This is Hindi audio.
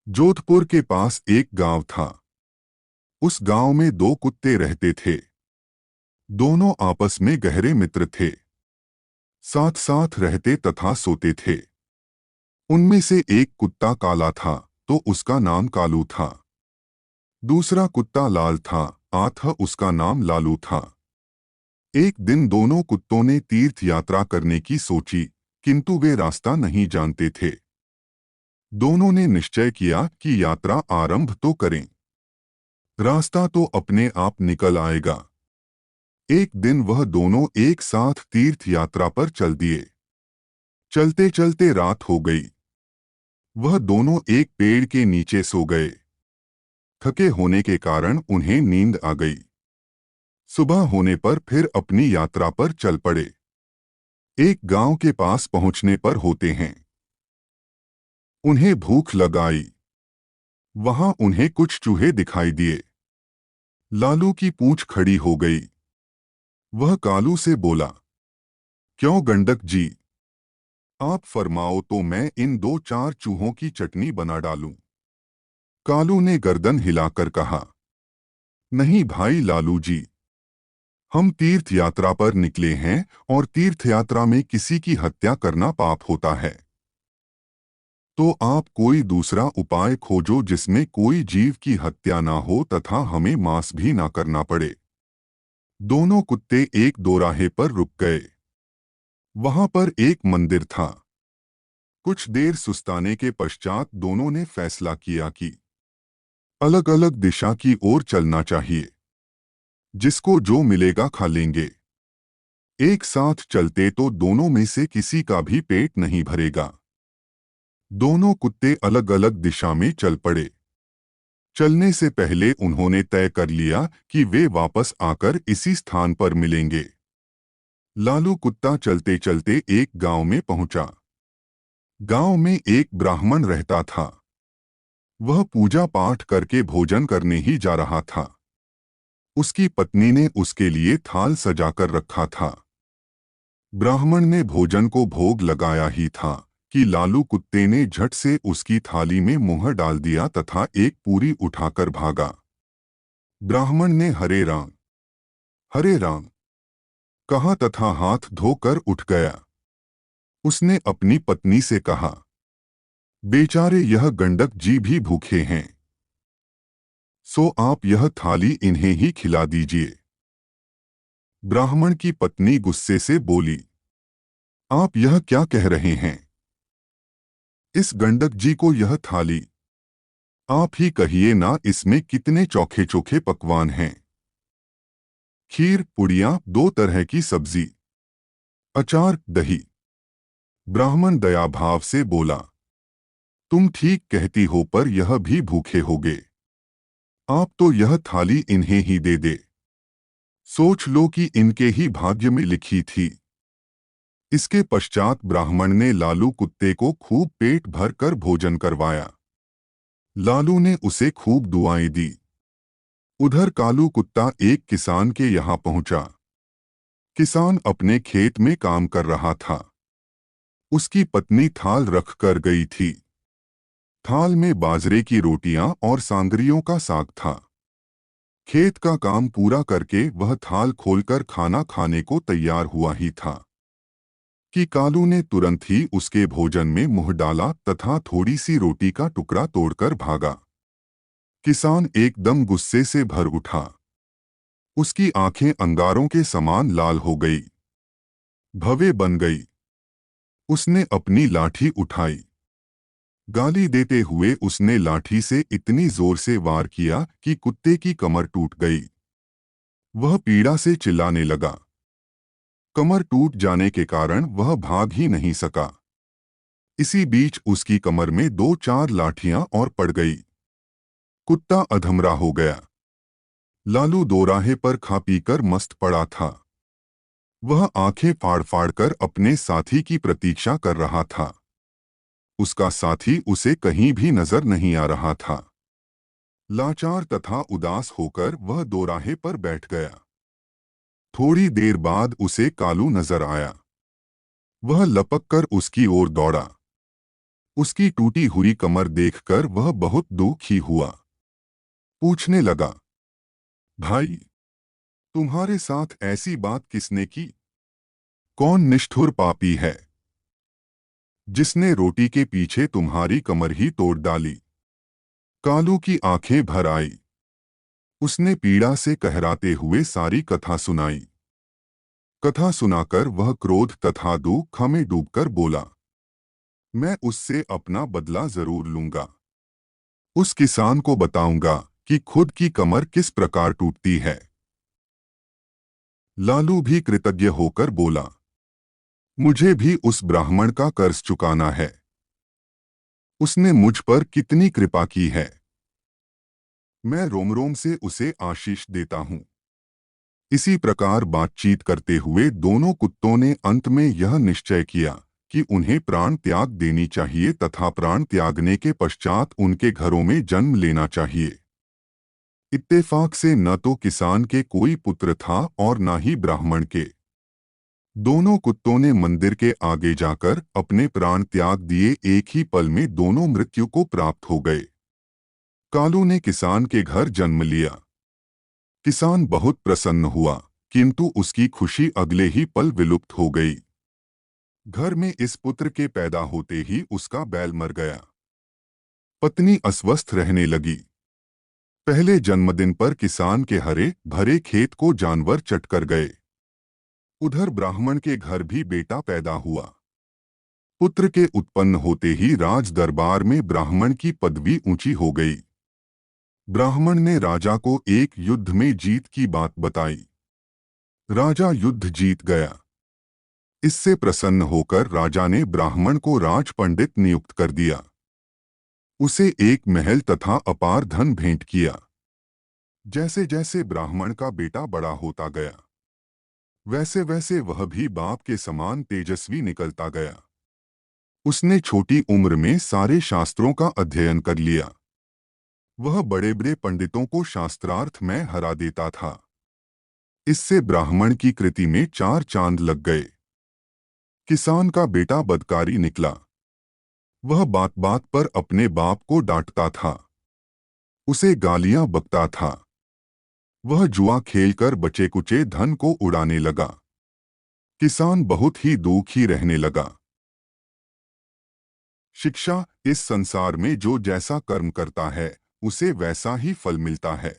जोधपुर के पास एक गांव था। उस गांव में दो कुत्ते रहते थे। दोनों आपस में गहरे मित्र थे। साथ साथ रहते तथा सोते थे। उनमें से एक कुत्ता काला था तो उसका नाम कालू था। दूसरा कुत्ता लाल था अतः उसका नाम लालू था। एक दिन दोनों कुत्तों ने तीर्थ यात्रा करने की सोची, किंतु वे रास्ता नहीं जानते थे। दोनों ने निश्चय किया कि यात्रा आरंभ तो करें। रास्ता तो अपने आप निकल आएगा। एक दिन वह दोनों एक साथ तीर्थ यात्रा पर चल दिए। चलते चलते रात हो गई। वह दोनों एक पेड़ के नीचे सो गए। थके होने के कारण उन्हें नींद आ गई। सुबह होने पर फिर अपनी यात्रा पर चल पड़े। एक गांव के पास पहुंचने पर होते हैं उन्हें भूख लग आई। वहां उन्हें कुछ चूहे दिखाई दिए। लालू की पूंछ खड़ी हो गई। वह कालू से बोला, क्यों गंडक जी, आप फरमाओ तो मैं इन दो चार चूहों की चटनी बना डालूं। कालू ने गर्दन हिलाकर कहा, नहीं भाई लालू जी, हम तीर्थ यात्रा पर निकले हैं और तीर्थ यात्रा में किसी की हत्या करना पाप होता है। तो आप कोई दूसरा उपाय खोजो जिसमें कोई जीव की हत्या ना हो तथा हमें मांस भी ना करना पड़े। दोनों कुत्ते एक दोराहे पर रुक गए। वहां पर एक मंदिर था। कुछ देर सुस्ताने के पश्चात दोनों ने फैसला किया कि अलग अलग दिशा की ओर चलना चाहिए। जिसको जो मिलेगा खा लेंगे। एक साथ चलते तो दोनों में से किसी का भी पेट नहीं भरेगा। दोनों कुत्ते अलग अलग दिशा में चल पड़े। चलने से पहले उन्होंने तय कर लिया कि वे वापस आकर इसी स्थान पर मिलेंगे। लालू कुत्ता चलते चलते एक गांव में पहुंचा। गांव में एक ब्राह्मण रहता था। वह पूजा पाठ करके भोजन करने ही जा रहा था। उसकी पत्नी ने उसके लिए थाल सजाकर रखा था। ब्राह्मण ने भोजन को भोग लगाया ही था कि लालू कुत्ते ने झट से उसकी थाली में मुंह डाल दिया तथा एक पूरी उठाकर भागा। ब्राह्मण ने हरे राम कहा तथा हाथ धोकर उठ गया। उसने अपनी पत्नी से कहा, बेचारे यह गंडक जी भी भूखे हैं, सो आप यह थाली इन्हें ही खिला दीजिए। ब्राह्मण की पत्नी गुस्से से बोली, आप यह क्या कह रहे हैं? इस गंडक जी को यह थाली आप ही कहिए ना, इसमें कितने चोखे चोखे पकवान हैं। खीर, पुड़ियां, दो तरह की सब्जी, अचार, दही। ब्राह्मण दयाभाव से बोला, तुम ठीक कहती हो पर यह भी भूखे होगे। आप तो यह थाली इन्हें ही दे दे। सोच लो कि इनके ही भाग्य में लिखी थी। इसके पश्चात ब्राह्मण ने लालू कुत्ते को खूब पेट भर कर भोजन करवाया। लालू ने उसे खूब दुआएं दी। उधर कालू कुत्ता एक किसान के यहाँ पहुंचा। किसान अपने खेत में काम कर रहा था। उसकी पत्नी थाल रख कर गई थी। थाल में बाजरे की रोटियां और सांगरियों का साग था। खेत का काम पूरा करके वह थाल खोलकर खाना खाने को तैयार हुआ ही था कि कालू ने तुरंत ही उसके भोजन में मुंह डाला तथा थोड़ी सी रोटी का टुकड़ा तोड़कर भागा। किसान एकदम गुस्से से भर उठा। उसकी आंखें अंगारों के समान लाल हो गई, भवें बन गई। उसने अपनी लाठी उठाई। गाली देते हुए उसने लाठी से इतनी जोर से वार किया कि कुत्ते की कमर टूट गई। वह पीड़ा से चिल्लाने लगा। कमर टूट जाने के कारण वह भाग ही नहीं सका। इसी बीच उसकी कमर में दो चार लाठियां और पड़ गई। कुत्ता अधमरा हो गया। लालू दोराहे पर खा पीकर मस्त पड़ा था। वह आंखें फाड़ फाड़ कर अपने साथी की प्रतीक्षा कर रहा था। उसका साथी उसे कहीं भी नजर नहीं आ रहा था। लाचार तथा उदास होकर वह दोराहे पर बैठ गया। थोड़ी देर बाद उसे कालू नजर आया। वह लपक कर उसकी ओर दौड़ा। उसकी टूटी हुई कमर देखकर वह बहुत दुखी हुआ। पूछने लगा, भाई, तुम्हारे साथ ऐसी बात किसने की? कौन निष्ठुर पापी है जिसने रोटी के पीछे तुम्हारी कमर ही तोड़ डाली? कालू की आंखें भर आई। उसने पीड़ा से कहराते हुए सारी कथा सुनाई। कथा सुनाकर वह क्रोध तथा दुख में डूबकर बोला, मैं उससे अपना बदला जरूर लूंगा। उस किसान को बताऊंगा कि खुद की कमर किस प्रकार टूटती है। लालू भी कृतज्ञ होकर बोला, मुझे भी उस ब्राह्मण का कर्ज चुकाना है। उसने मुझ पर कितनी कृपा की है। मैं रोम रोम से उसे आशीष देता हूं। इसी प्रकार बातचीत करते हुए दोनों कुत्तों ने अंत में यह निश्चय किया कि उन्हें प्राण त्याग देनी चाहिए तथा प्राण त्यागने के पश्चात उनके घरों में जन्म लेना चाहिए। इत्तेफाक से न तो किसान के कोई पुत्र था और न ही ब्राह्मण के। दोनों कुत्तों ने मंदिर के आगे जाकर अपने प्राण त्याग दिए। एक ही पल में दोनों मृत्यु को प्राप्त हो गए। कालू ने किसान के घर जन्म लिया। किसान बहुत प्रसन्न हुआ, किंतु उसकी खुशी अगले ही पल विलुप्त हो गई। घर में इस पुत्र के पैदा होते ही उसका बैल मर गया। पत्नी अस्वस्थ रहने लगी। पहले जन्मदिन पर किसान के हरे भरे खेत को जानवर चटकर गए। उधर ब्राह्मण के घर भी बेटा पैदा हुआ। पुत्र के उत्पन्न होते ही राज दरबार में ब्राह्मण की पदवी ऊंची हो गई। ब्राह्मण ने राजा को एक युद्ध में जीत की बात बताई। राजा युद्ध जीत गया। इससे प्रसन्न होकर राजा ने ब्राह्मण को राज पंडित नियुक्त कर दिया। उसे एक महल तथा अपार धन भेंट किया। जैसे जैसे ब्राह्मण का बेटा बड़ा होता गया, वैसे वैसे वह भी बाप के समान तेजस्वी निकलता गया। उसने छोटी उम्र में सारे शास्त्रों का अध्ययन कर लिया। वह बड़े बड़े पंडितों को शास्त्रार्थ में हरा देता था। इससे ब्राह्मण की कृति में चार चांद लग गए। किसान का बेटा बदकारी निकला। वह बात बात पर अपने बाप को डांटता था, उसे गालियां बकता था। वह जुआ खेलकर बचे कुचे धन को उड़ाने लगा। किसान बहुत ही दुखी रहने लगा। शिक्षा, इस संसार में जो जैसा कर्म करता है उसे वैसा ही फल मिलता है।